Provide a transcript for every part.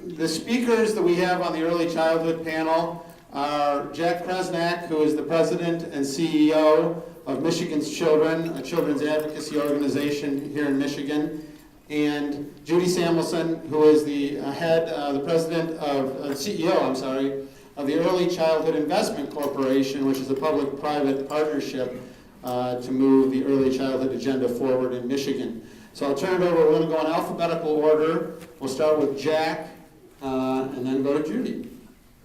The speakers that we have on the early childhood panel are Jack Kresnak, who is the president and CEO of Michigan's Children, a children's advocacy organization here in Michigan, and Judy Samuelson, who is the CEO, of the Early Childhood Investment Corporation, which is a public-private partnership to move the early childhood agenda forward in Michigan. So I'll turn it over. We're going to go in alphabetical order. We'll start with Jack, and then go to Judy.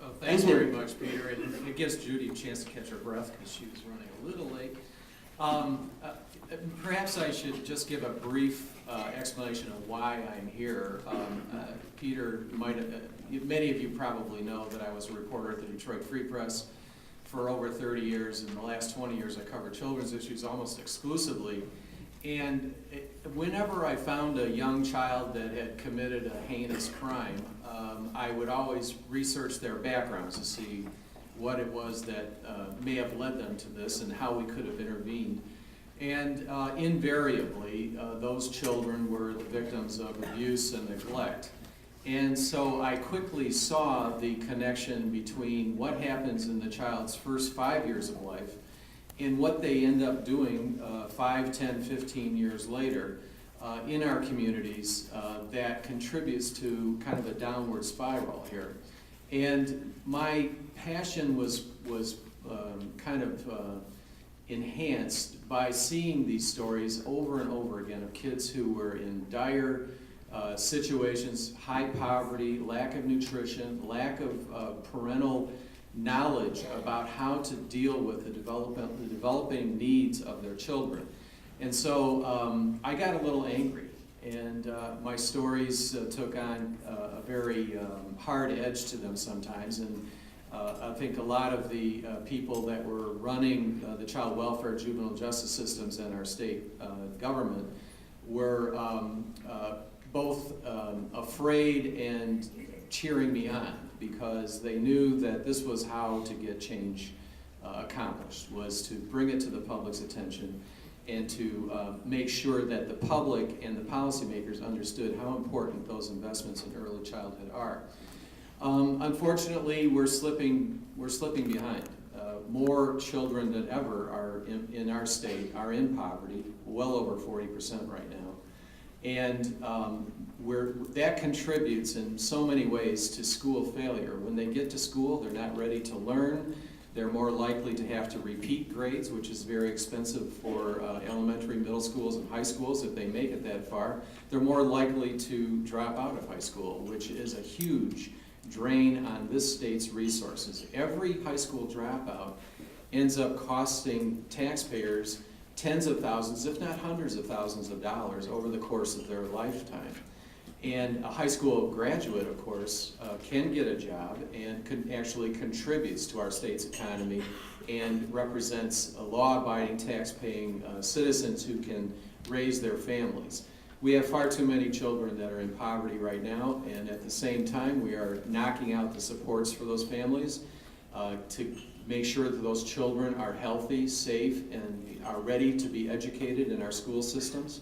Oh, thanks very much, Peter. And it gives Judy a chance to catch her breath because she was running a little late. Perhaps I should just give a brief explanation of why I'm here. Peter, many of you probably know that I was a reporter at the Detroit Free Press for over 30 years. In the last 20 years, I covered children's issues almost exclusively. And whenever I found a young child that had committed a heinous crime, I would always research their backgrounds to see what it was that may have led them to this and how we could have intervened. And invariably, those children were the victims of abuse and neglect. And so I quickly saw the connection between what happens in the child's first 5 years of life and what they end up doing 5, 10, 15 years later in our communities that contributes to kind of a downward spiral here. And my passion was kind of enhanced by seeing these stories over and over again of kids who were in dire situations, high poverty, lack of nutrition, lack of parental knowledge about how to deal with the developing needs of their children. And so I got a little angry, and my stories took on a very hard edge to them sometimes. And I think a lot of the people that were running the child welfare, juvenile justice systems in our state government were both afraid and cheering me on, because they knew that this was how to get change accomplished, was to bring it to the public's attention and to make sure that the public and the policymakers understood how important those investments in early childhood are. Unfortunately, we're slipping behind. More children than ever are in our state are in poverty, well over 40% right now. And that contributes in so many ways to school failure. When they get to school, they're not ready to learn. They're more likely to have to repeat grades, which is very expensive for elementary, middle schools, and high schools if they make it that far. They're more likely to drop out of high school, which is a huge drain on this state's resources. Every high school dropout ends up costing taxpayers tens of thousands, if not hundreds of thousands of dollars over the course of their lifetime. And a high school graduate, of course, can get a job and actually contributes to our state's economy and represents law-abiding, tax-paying citizens who can raise their families. We have far too many children that are in poverty right now, and at the same time, we are knocking out the supports for those families to make sure that those children are healthy, safe, and are ready to be educated in our school systems.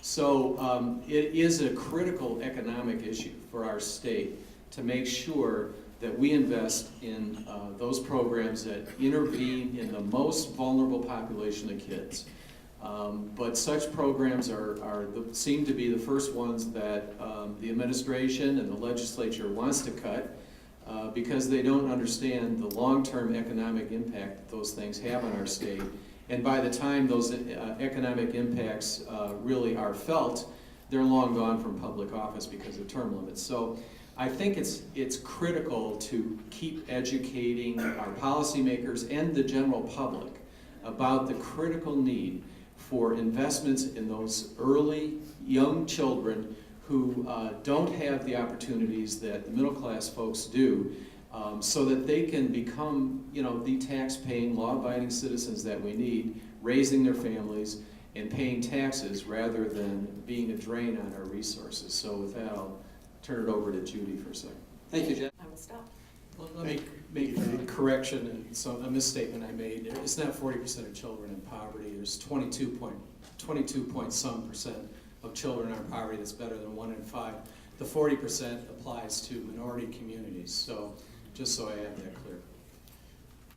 So it is a critical economic issue for our state to make sure that we invest in those programs that intervene in the most vulnerable population of kids. But such programs seem to be the first ones that the administration and the legislature wants to cut because they don't understand the long-term economic impact that those things have on our state. And by the time those economic impacts really are felt, they're long gone from public office because of term limits. So I think it's critical to keep educating our policymakers and the general public about the critical need for investments in those early young children who don't have the opportunities that the middle class folks do, so that they can become, the tax-paying, law-abiding citizens that we need, raising their families and paying taxes rather than being a drain on our resources. So with that, I'll turn it over to Judy for a second. Thank you, Jen. I will stop. Well, let me make a correction, a misstatement I made. It's not 40% of children in poverty. There's 22 point some percent of children are in poverty. That's better than 1 in 5. the 40% applies to minority communities. So just so I have that clear.